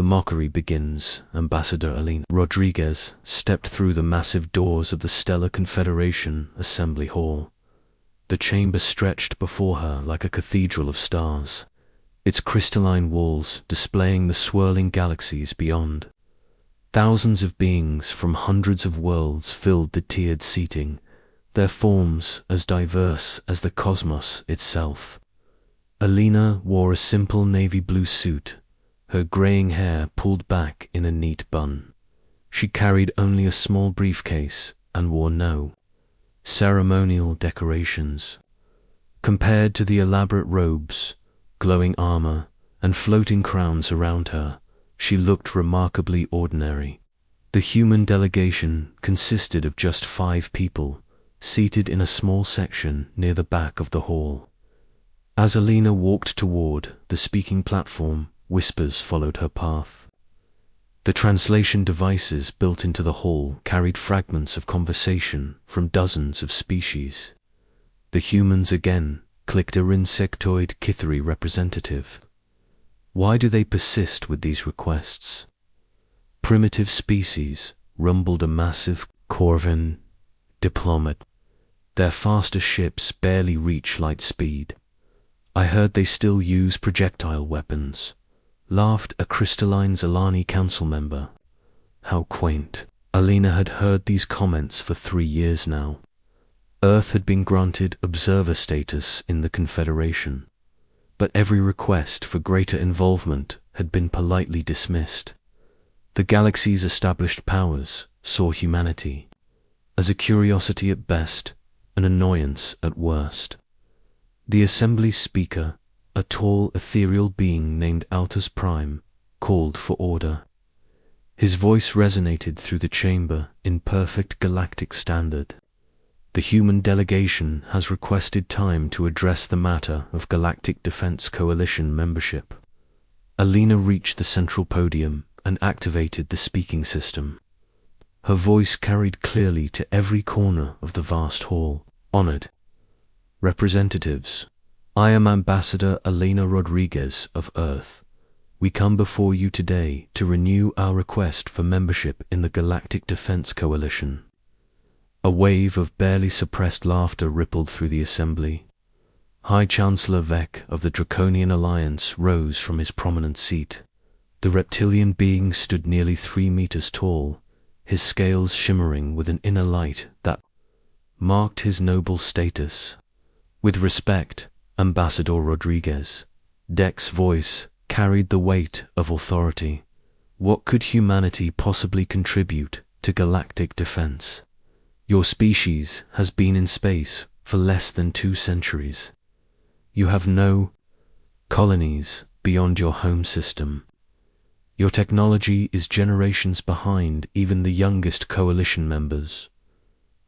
The mockery begins. Ambassador Elena Rodriguez stepped through the massive doors of the Stellar Confederation Assembly Hall. The chamber stretched before her like a cathedral of stars, its crystalline walls displaying the swirling galaxies beyond. Thousands of beings from hundreds of worlds filled the tiered seating, their forms as diverse as the cosmos itself. Elena wore a simple navy blue suit, her graying hair pulled back in a neat bun. She carried only a small briefcase and wore no ceremonial decorations. Compared to the elaborate robes, glowing armor, and floating crowns around her, she looked remarkably ordinary. The human delegation consisted of just 5 people, seated in a small section near the back of the hall. As Elena walked toward the speaking platform, whispers followed her path. The translation devices built into the hall carried fragments of conversation from dozens of species. The humans again clicked a insectoid Kithari representative. Why do they persist with these requests? Primitive species, rumbled a massive Corvin diplomat. Their faster ships barely reach light speed. I heard they still use projectile weapons, laughed a crystalline Zalani council member. How quaint. Elena had heard these comments for 3 years now. Earth had been granted observer status in the Confederation, but every request for greater involvement had been politely dismissed. The galaxy's established powers saw humanity as a curiosity at best, an annoyance at worst. The Assembly's speaker, a tall ethereal being named Altus Prime, called for order. His voice resonated through the chamber in perfect galactic standard. The human delegation has requested time to address the matter of Galactic Defense Coalition membership. Elena reached the central podium and activated the speaking system. Her voice carried clearly to every corner of the vast hall. Honored representatives, I am Ambassador Elena Rodriguez of Earth. We come before you today to renew our request for membership in the Galactic Defense Coalition. A wave of barely suppressed laughter rippled through the assembly. High Chancellor Vec of the Draconian Alliance rose from his prominent seat. The reptilian being stood nearly 3 meters tall, his scales shimmering with an inner light that marked his noble status. With respect, Ambassador Rodriguez. Dec's voice carried the weight of authority. What could humanity possibly contribute to galactic defense? Your species has been in space for less than 2 centuries. You have no colonies beyond your home system. Your technology is generations behind even the youngest coalition members.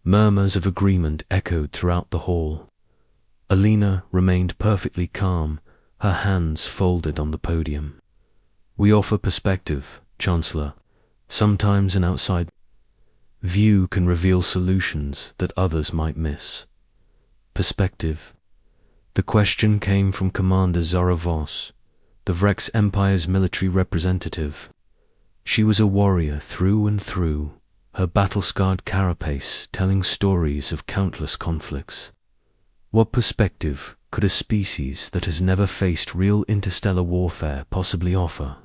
Murmurs of agreement echoed throughout the hall. Elena remained perfectly calm, her hands folded on the podium. We offer perspective, Chancellor. Sometimes an outside view can reveal solutions that others might miss. Perspective. The question came from Commander Zara Voss, the Vrex Empire's military representative. She was a warrior through and through, her battle-scarred carapace telling stories of countless conflicts. What perspective could a species that has never faced real interstellar warfare possibly offer?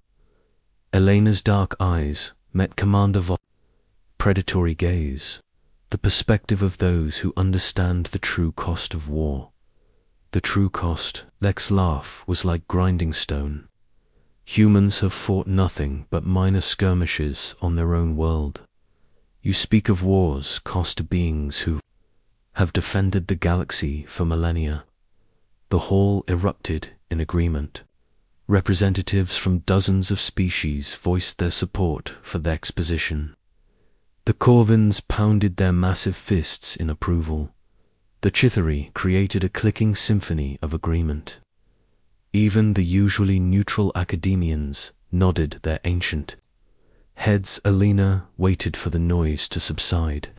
Elena's dark eyes met Commander Voss' predatory gaze, the perspective of those who understand the true cost of war. The true cost. Vec's laugh was like grinding stone. Humans have fought nothing but minor skirmishes on their own world. You speak of wars cost to beings who have defended the galaxy for millennia. The hall erupted in agreement. Representatives from dozens of species voiced their support for the exposition. The Corvins pounded their massive fists in approval. The Chithari created a clicking symphony of agreement. Even the usually neutral academians nodded their ancient heads. Elena waited for the noise to subside.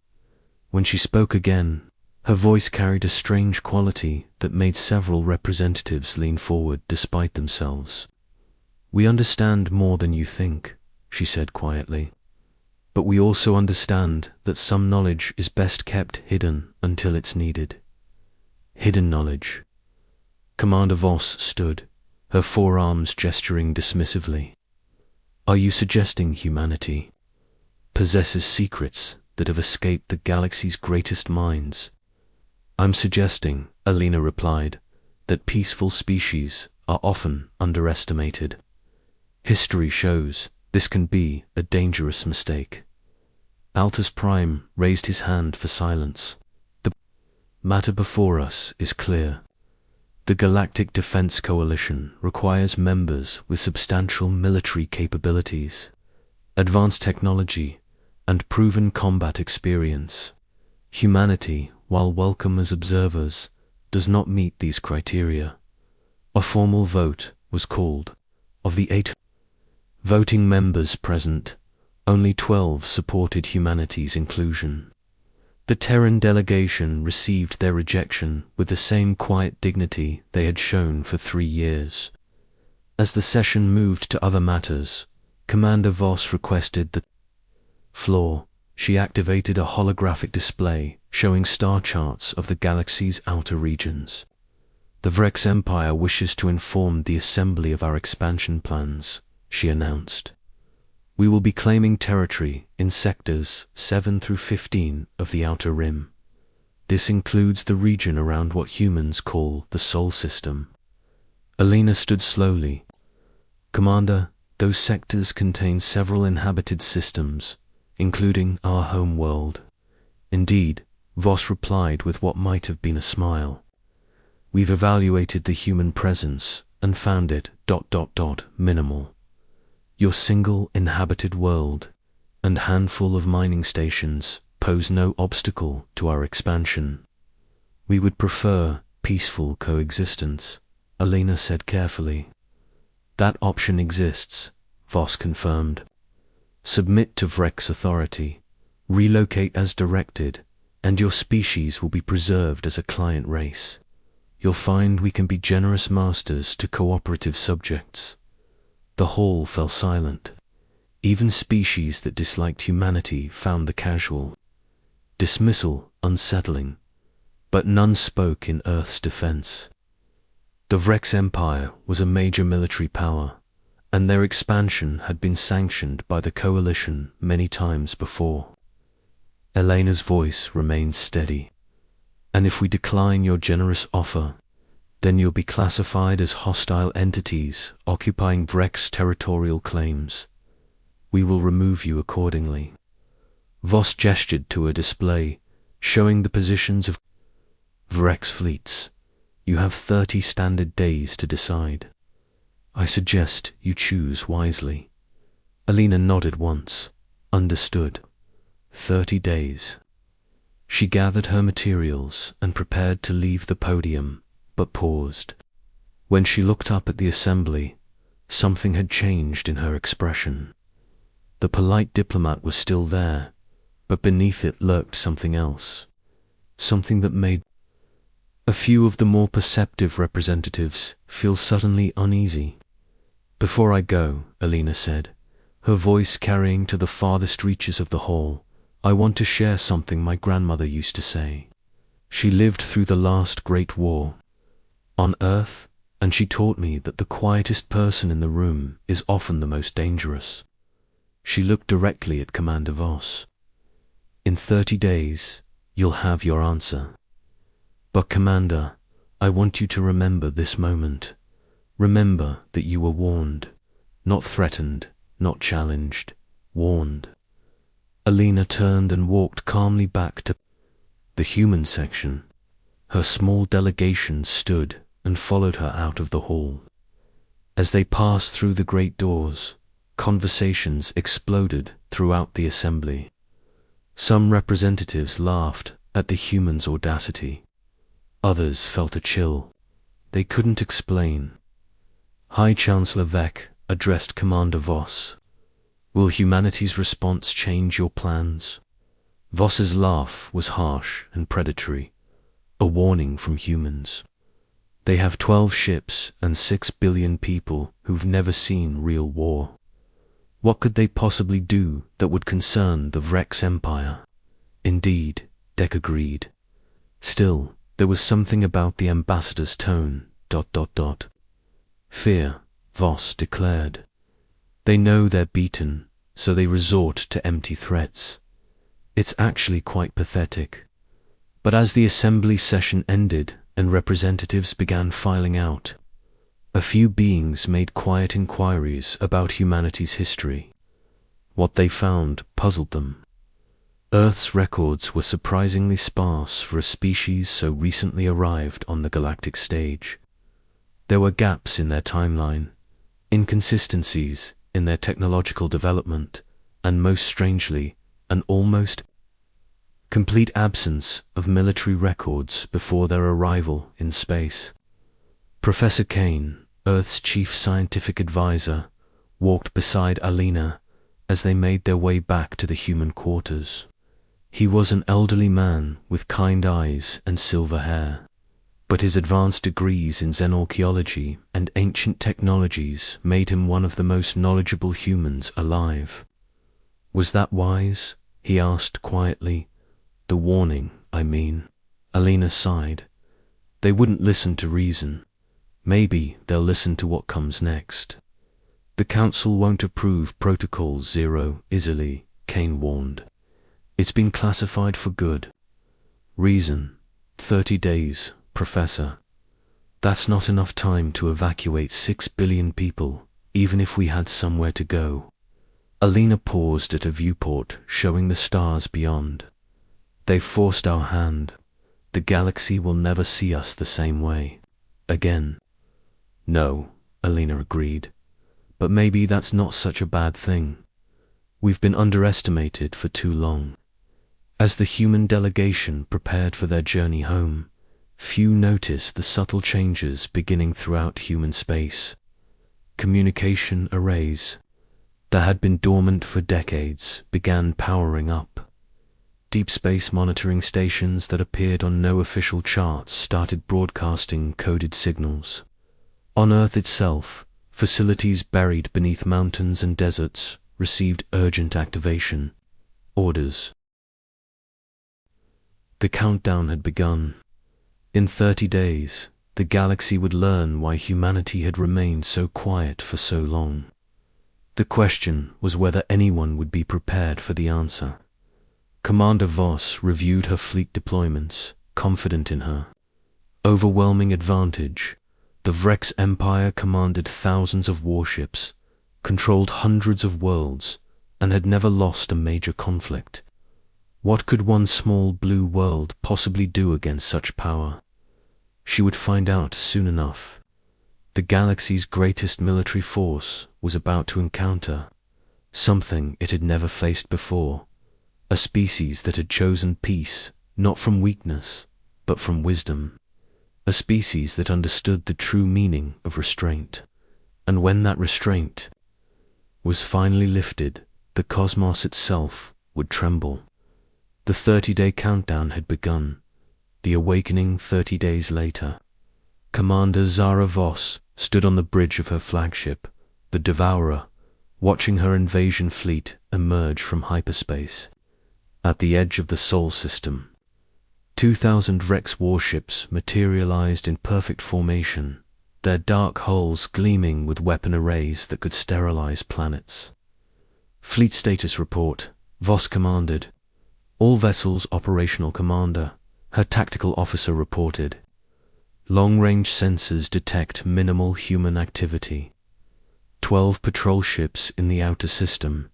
When she spoke again, her voice carried a strange quality that made several representatives lean forward despite themselves. We understand more than you think, she said quietly. But we also understand that some knowledge is best kept hidden until it's needed. Hidden knowledge. Commander Voss stood, her forearms gesturing dismissively. Are you suggesting humanity possesses secrets that have escaped the galaxy's greatest minds? I'm suggesting, Alina replied, that peaceful species are often underestimated. History shows this can be a dangerous mistake. Altus Prime raised his hand for silence. The matter before us is clear. The Galactic Defense Coalition requires members with substantial military capabilities, advanced technology, and proven combat experience. Humanity, while welcome as observers, does not meet these criteria. A formal vote was called. Of the 8 voting members present, only 12 supported humanity's inclusion. The Terran delegation received their rejection with the same quiet dignity they had shown for 3 years. As the session moved to other matters, Commander Voss requested the floor. She activated a holographic display showing star charts of the galaxy's outer regions. The Vrex Empire wishes to inform the Assembly of our expansion plans, she announced. We will be claiming territory in sectors 7 through 15 of the Outer Rim. This includes the region around what humans call the Sol System. Alina stood slowly. Commander, those sectors contain several inhabited systems, including our home world. Indeed, Voss replied with what might have been a smile. We've evaluated the human presence and found it ... minimal. Your single inhabited world and handful of mining stations pose no obstacle to our expansion. We would prefer peaceful coexistence, Alina said carefully. That option exists, Voss confirmed. Submit to Vrex authority, relocate as directed, and your species will be preserved as a client race. You'll find we can be generous masters to cooperative subjects. The hall fell silent. Even species that disliked humanity found the casual dismissal unsettling, but none spoke in Earth's defense. The Vrex Empire was a major military power, and their expansion had been sanctioned by the Coalition many times before. Elena's voice remained steady. And if we decline your generous offer, then you'll be classified as hostile entities occupying Vrex territorial claims. We will remove you accordingly. Voss gestured to a display showing the positions of Vrex fleets. You have 30 standard days to decide. I suggest you choose wisely. Alina nodded once. Understood. 30 days. She gathered her materials and prepared to leave the podium, but paused. When she looked up at the assembly, something had changed in her expression. The polite diplomat was still there, but beneath it lurked something else. Something that made a few of the more perceptive representatives feel suddenly uneasy. Before I go, Alina said, her voice carrying to the farthest reaches of the hall, I want to share something my grandmother used to say. She lived through the last great war on Earth, and she taught me that the quietest person in the room is often the most dangerous. She looked directly at Commander Voss. In 30 days, you'll have your answer. But Commander, I want you to remember this moment. Remember that you were warned, not threatened, not challenged, warned. Alina turned and walked calmly back to the human section. Her small delegation stood and followed her out of the hall. As they passed through the great doors, conversations exploded throughout the assembly. Some representatives laughed at the humans' audacity. Others felt a chill. They couldn't explain. High Chancellor Vec addressed Commander Voss. Will humanity's response change your plans? Voss's laugh was harsh and predatory, a warning from humans. They have 12 ships and 6 billion people who've never seen real war. What could they possibly do that would concern the Vrex Empire? Indeed, Deck agreed. Still, there was something about the ambassador's tone. Fear, Voss declared. They know they're beaten, so they resort to empty threats. It's actually quite pathetic. But as the assembly session ended and representatives began filing out, a few beings made quiet inquiries about humanity's history. What they found puzzled them. Earth's records were surprisingly sparse for a species so recently arrived on the galactic stage. There were gaps in their timeline, inconsistencies in their technological development, and most strangely, an almost complete absence of military records before their arrival in space. Professor Kane, Earth's chief scientific advisor, walked beside Alina as they made their way back to the human quarters. He was an elderly man with kind eyes and silver hair, but his advanced degrees in xenarchaeology and ancient technologies made him one of the most knowledgeable humans alive. Was that wise? He asked quietly. The warning, I mean. Alina sighed. They wouldn't listen to reason. Maybe they'll listen to what comes next. The Council won't approve Protocol 0 easily, Kane warned. It's been classified for good. Reason. 30 days, Professor. That's not enough time to evacuate 6 billion people, even if we had somewhere to go. Alina paused at a viewport showing the stars beyond. They've forced our hand. The galaxy will never see us the same way. Again. No, Alina agreed. But maybe that's not such a bad thing. We've been underestimated for too long. As the human delegation prepared for their journey home, few noticed the subtle changes beginning throughout human space. Communication arrays that had been dormant for decades began powering up. Deep space monitoring stations that appeared on no official charts started broadcasting coded signals. On Earth itself, facilities buried beneath mountains and deserts received urgent activation orders. The countdown had begun. In 30 days, the galaxy would learn why humanity had remained so quiet for so long. The question was whether anyone would be prepared for the answer. Commander Voss reviewed her fleet deployments, confident in her overwhelming advantage. The Vrex Empire commanded thousands of warships, controlled hundreds of worlds, and had never lost a major conflict. What could one small blue world possibly do against such power? She would find out soon enough. The galaxy's greatest military force was about to encounter something it had never faced before, a species that had chosen peace not from weakness, but from wisdom, a species that understood the true meaning of restraint. And when that restraint was finally lifted, the cosmos itself would tremble. The 30-day countdown had begun, the awakening 30 days later. Commander Zara Voss stood on the bridge of her flagship, the Devourer, watching her invasion fleet emerge from hyperspace. At the edge of the Sol system, 2,000 Vrex warships materialized in perfect formation, their dark hulls gleaming with weapon arrays that could sterilize planets. Fleet status report, Voss commanded. All vessels operational, Commander, her tactical officer reported. Long-range sensors detect minimal human activity. 12 patrol ships in the outer system,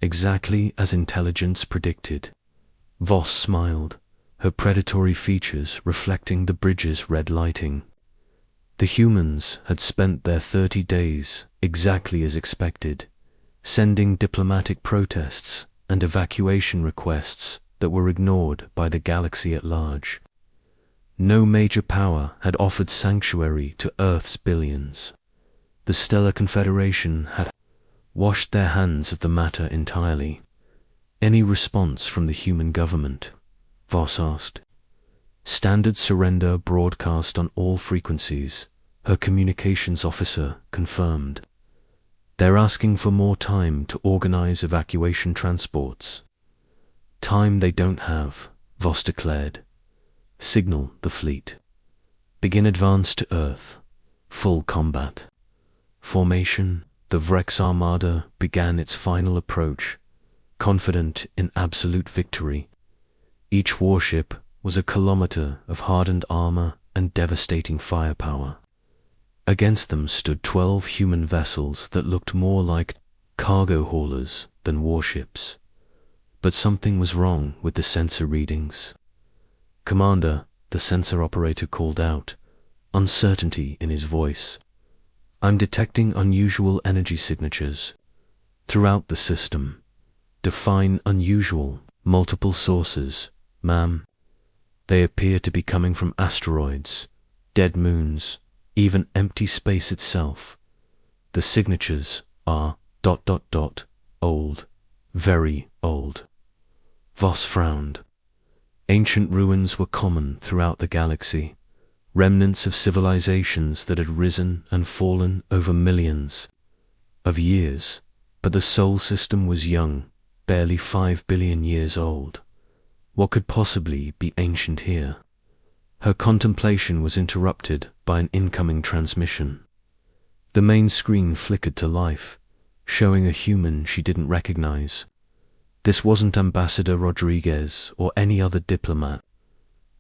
exactly as intelligence predicted. Voss smiled, her predatory features reflecting the bridge's red lighting. The humans had spent their 30 days exactly as expected, sending diplomatic protests and evacuation requests that were ignored by the galaxy at large. No major power had offered sanctuary to Earth's billions. The Stellar Confederation had washed their hands of the matter entirely. Any response from the human government? Voss asked. Standard surrender broadcast on all frequencies, her communications officer confirmed. They're asking for more time to organize evacuation transports. Time they don't have, Voss declared. Signal the fleet. Begin advance to Earth. Full combat. Formation, the Vrex Armada began its final approach, confident in absolute victory. Each warship was a kilometer of hardened armor and devastating firepower. Against them stood 12 human vessels that looked more like cargo haulers than warships. But something was wrong with the sensor readings. "Commander," the sensor operator called out, uncertainty in his voice. "I'm detecting unusual energy signatures throughout the system. Define unusual, multiple sources, ma'am. They appear to be coming from asteroids, dead moons, even empty space itself. The signatures are ... old, very old." Voss frowned. Ancient ruins were common throughout the galaxy, remnants of civilizations that had risen and fallen over millions of years, but the Sol system was young, barely 5 billion years old. What could possibly be ancient here? Her contemplation was interrupted by an incoming transmission. The main screen flickered to life, showing a human she didn't recognize. This wasn't Ambassador Rodriguez or any other diplomat.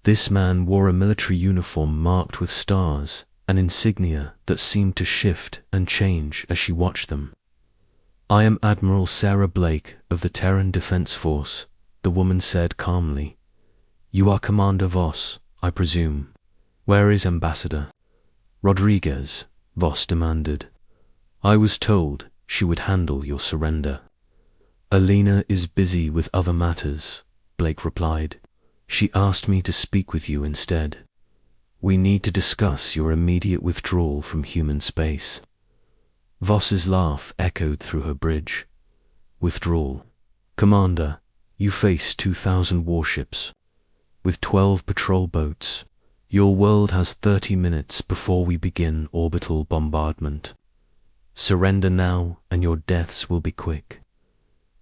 This man wore a military uniform marked with stars, an insignia that seemed to shift and change as she watched them. "I am Admiral Sarah Blake of the Terran Defense Force," the woman said calmly. "You are Commander Voss, I presume. Where is Ambassador Rodriguez?" Voss demanded. "I was told she would handle your surrender." "Alina is busy with other matters," Blake replied. "She asked me to speak with you instead. We need to discuss your immediate withdrawal from human space." Voss's laugh echoed through her bridge. "Withdrawal? Commander, you face 2,000 warships. With 12 patrol boats, your world has 30 minutes before we begin orbital bombardment. Surrender now and your deaths will be quick."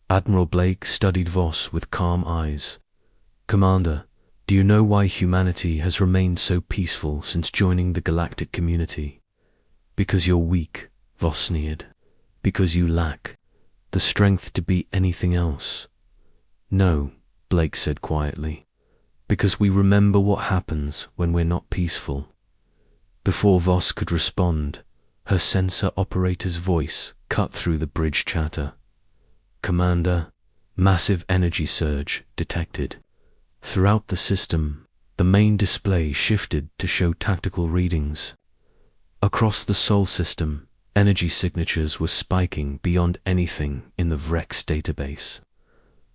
Admiral Blake studied Voss with calm eyes. "Commander, do you know why humanity has remained so peaceful since joining the galactic community?" "Because you're weak," Voss sneered. "Because you lack the strength to be anything else." "No," Blake said quietly. "Because we remember what happens when we're not peaceful." Before Voss could respond, her sensor operator's voice cut through the bridge chatter. "Commander, massive energy surge detected." Throughout the system, the main display shifted to show tactical readings. Across the Sol system, energy signatures were spiking beyond anything in the Vrex database.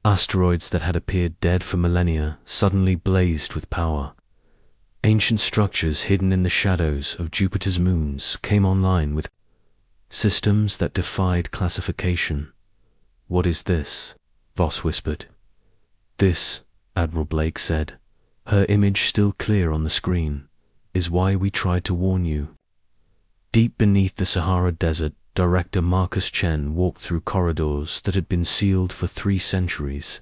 Asteroids that had appeared dead for millennia suddenly blazed with power. Ancient structures hidden in the shadows of Jupiter's moons came online with systems that defied classification. "What is this?" Voss whispered. "This," Admiral Blake said, her image still clear on the screen, "is why we tried to warn you." Deep beneath the Sahara Desert, Director Marcus Chen walked through corridors that had been sealed for 3 centuries.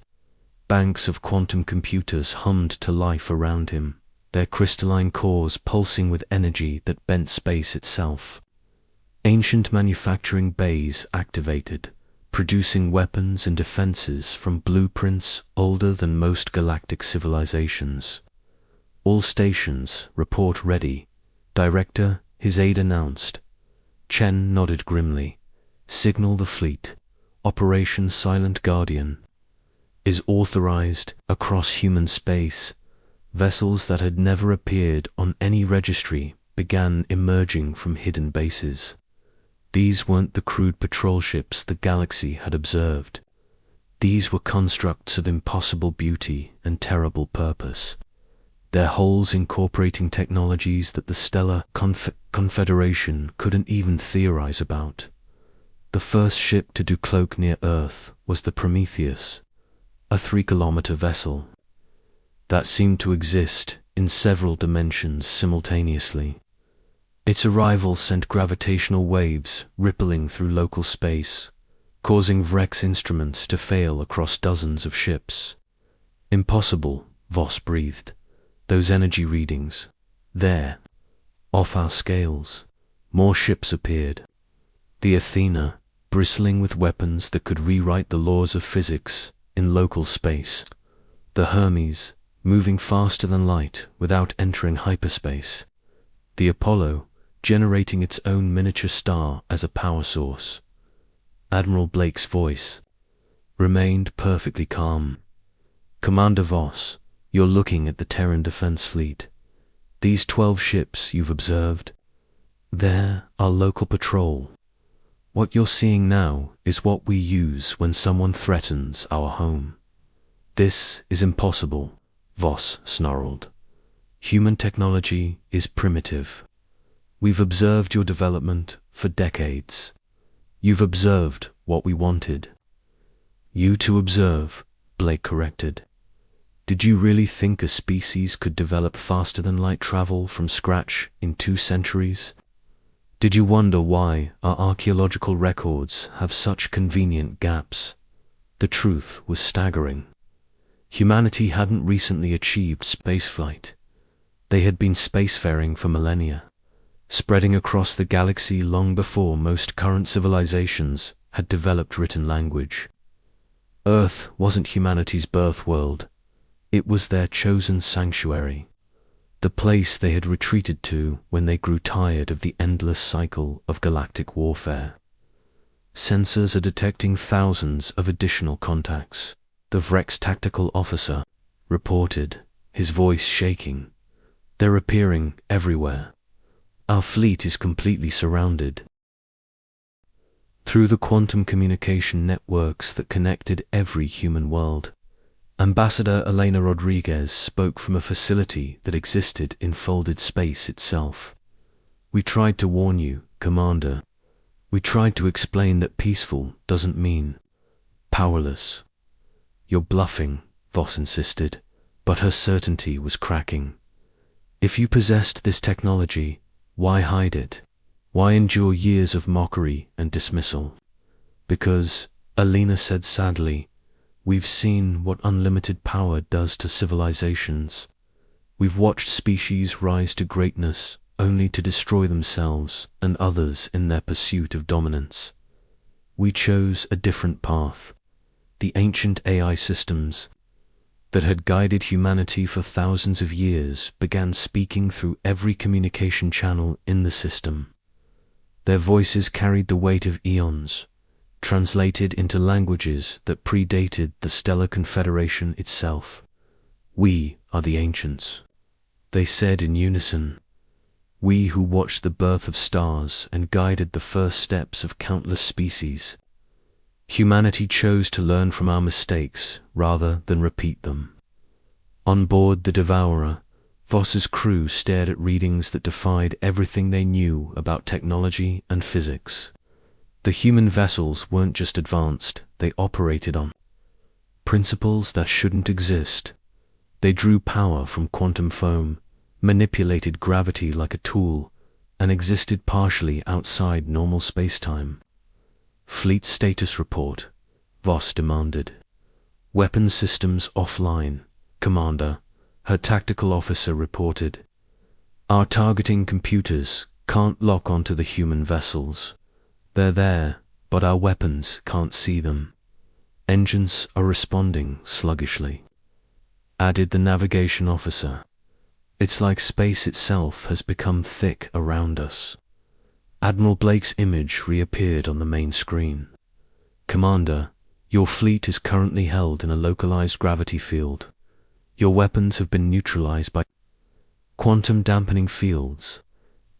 Banks of quantum computers hummed to life around him, their crystalline cores pulsing with energy that bent space itself. Ancient manufacturing bays activated, producing weapons and defenses from blueprints older than most galactic civilizations. "All stations, report ready," Director, his aide announced. Chen nodded grimly. "Signal the fleet. Operation Silent Guardian is authorized across human space." Vessels that had never appeared on any registry began emerging from hidden bases. These weren't the crude patrol ships the galaxy had observed. These were constructs of impossible beauty and terrible purpose, their hulls incorporating technologies that the Stellar Confederation couldn't even theorize about. The first ship to decloak near Earth was the Prometheus, a 3-kilometer vessel that seemed to exist in several dimensions simultaneously. Its arrival sent gravitational waves rippling through local space, causing Vreck's instruments to fail across dozens of ships. Impossible, Voss breathed. Those energy readings. There. Off our scales. More ships appeared. The Athena, bristling with weapons that could rewrite the laws of physics in local space. The Hermes, moving faster than light without entering hyperspace. The Apollo, generating its own miniature star as a power source. Admiral Blake's voice remained perfectly calm. Commander Voss, you're looking at the Terran Defense Fleet. These 12 ships you've observed, they're our local patrol. What you're seeing now is what we use when someone threatens our home. This is impossible, Voss snarled. Human technology is primitive. We've observed your development for decades. You've observed what we wanted. You to observe, Blake corrected. Did you really think a species could develop faster than light travel from scratch in 2 centuries? Did you wonder why our archaeological records have such convenient gaps? The truth was staggering. Humanity hadn't recently achieved spaceflight. They had been spacefaring for millennia, spreading across the galaxy long before most current civilizations had developed written language. Earth wasn't humanity's birth world. It was their chosen sanctuary, the place they had retreated to when they grew tired of the endless cycle of galactic warfare. Sensors are detecting thousands of additional contacts, the Vreck's tactical officer reported, his voice shaking. They're appearing everywhere. Our fleet is completely surrounded. Through the quantum communication networks that connected every human world, Ambassador Elena Rodriguez spoke from a facility that existed in folded space itself. We tried to warn you, Commander. We tried to explain that peaceful doesn't mean powerless. You're bluffing, Voss insisted, but her certainty was cracking. If you possessed this technology, why hide it? Why endure years of mockery and dismissal? Because, Elena said sadly, we've seen what unlimited power does to civilizations. We've watched species rise to greatness only to destroy themselves and others in their pursuit of dominance. We chose a different path. The ancient AI systems that had guided humanity for thousands of years began speaking through every communication channel in the system. Their voices carried the weight of eons, translated into languages that predated the Stellar Confederation itself. We are the ancients, they said in unison. We who watched the birth of stars and guided the first steps of countless species. Humanity chose to learn from our mistakes rather than repeat them. On board the Devourer, Voss's crew stared at readings that defied everything they knew about technology and physics. The human vessels weren't just advanced, they operated on principles that shouldn't exist. They drew power from quantum foam, manipulated gravity like a tool, and existed partially outside normal spacetime. Fleet status report, Voss demanded. Weapons systems offline, Commander, her tactical officer reported. Our targeting computers can't lock onto the human vessels. They're there, but our weapons can't see them. Engines are responding sluggishly, added the navigation officer. It's like space itself has become thick around us. Admiral Blake's image reappeared on the main screen. Commander, your fleet is currently held in a localized gravity field. Your weapons have been neutralized by quantum dampening fields.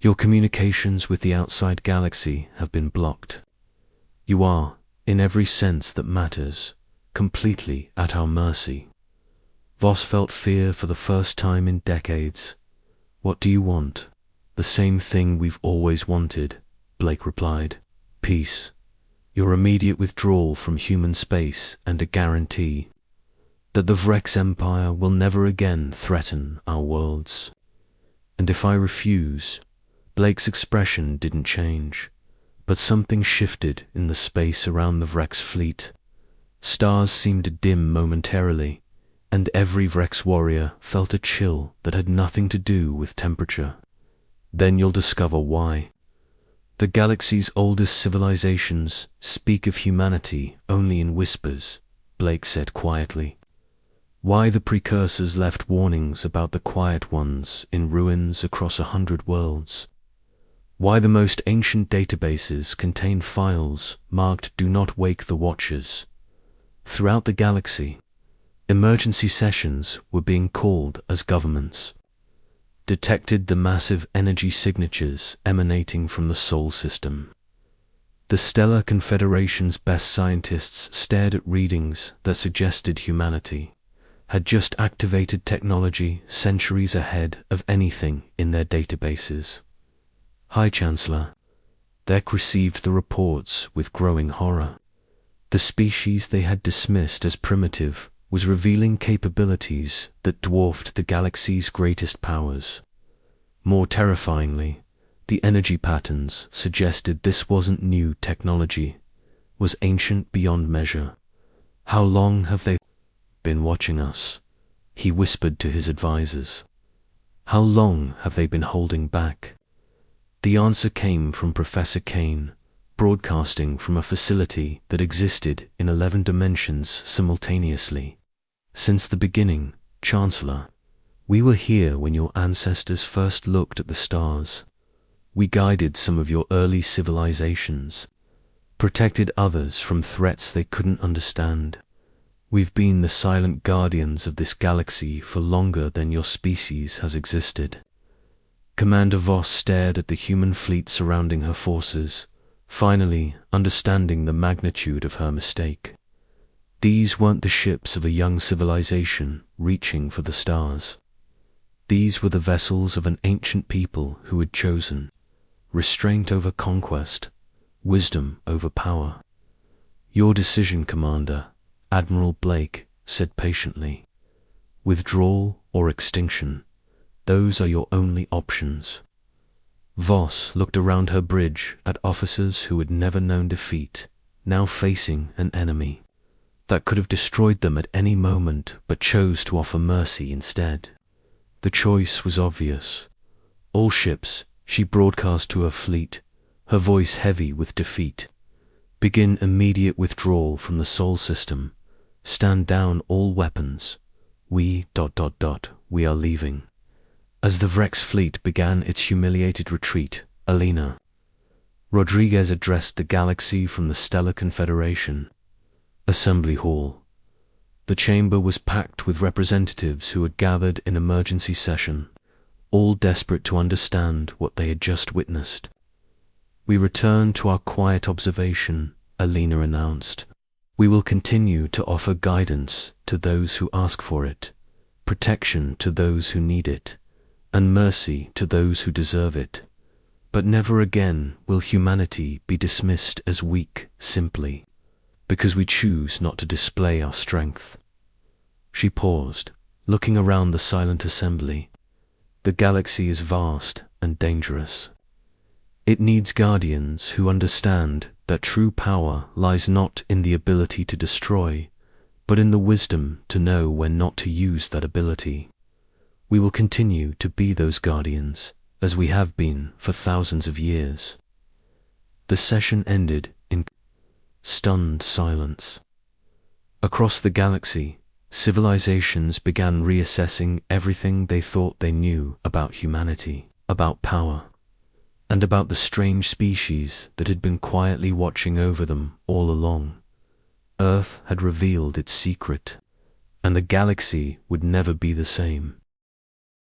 Your communications with the outside galaxy have been blocked. You are, in every sense that matters, completely at our mercy. Voss felt fear for the first time in decades. What do you want? The same thing we've always wanted, Blake replied. Peace. Your immediate withdrawal from human space and a guarantee that the Vrex Empire will never again threaten our worlds. And if I refuse, Blake's expression didn't change, but something shifted in the space around the Vrex fleet. Stars seemed to dim momentarily, and every Vrex warrior felt a chill that had nothing to do with temperature. Then you'll discover why. The galaxy's oldest civilizations speak of humanity only in whispers, Blake said quietly. Why the precursors left warnings about the quiet ones in ruins across 100 worlds. Why the most ancient databases contain files marked "Do not wake the Watchers." Throughout the galaxy, emergency sessions were being called as governments detected the massive energy signatures emanating from the Sol system. The Stellar Confederation's best scientists stared at readings that suggested humanity had just activated technology centuries ahead of anything in their databases. High Chancellor, Dec received the reports with growing horror. The species they had dismissed as primitive was revealing capabilities that dwarfed the galaxy's greatest powers. More terrifyingly, the energy patterns suggested this wasn't new technology, was ancient beyond measure. How long have they been watching us? He whispered to his advisors. How long have they been holding back? The answer came from Professor Kane, broadcasting from a facility that existed in 11 dimensions simultaneously. Since the beginning, Chancellor, we were here when your ancestors first looked at the stars. We guided some of your early civilizations, protected others from threats they couldn't understand. We've been the silent guardians of this galaxy for longer than your species has existed. Commander Voss stared at the human fleet surrounding her forces, finally understanding the magnitude of her mistake. These weren't the ships of a young civilization reaching for the stars. These were the vessels of an ancient people who had chosen restraint over conquest, wisdom over power. Your decision, Commander, Admiral Blake said patiently. Withdrawal or extinction, those are your only options. Voss looked around her bridge at officers who had never known defeat, now facing an enemy that could have destroyed them at any moment but chose to offer mercy instead. The choice was obvious. All ships, she broadcast to her fleet, her voice heavy with defeat. Begin immediate withdrawal from the Sol system. Stand down all weapons. We ... we are leaving. As the Vrex fleet began its humiliated retreat, Alina Rodriguez addressed the galaxy from the Stellar Confederation. Assembly Hall. The chamber was packed with representatives who had gathered in emergency session, all desperate to understand what they had just witnessed. We return to our quiet observation, Alina announced. We will continue to offer guidance to those who ask for it, protection to those who need it, and mercy to those who deserve it. But never again will humanity be dismissed as weak simply because we choose not to display our strength. She paused, looking around the silent assembly. The galaxy is vast and dangerous. It needs guardians who understand that true power lies not in the ability to destroy, but in the wisdom to know when not to use that ability. We will continue to be those guardians, as we have been for thousands of years. The session ended in stunned silence. Across the galaxy, civilizations began reassessing everything they thought they knew about humanity, about power, and about the strange species that had been quietly watching over them all along. Earth had revealed its secret, and the galaxy would never be the same.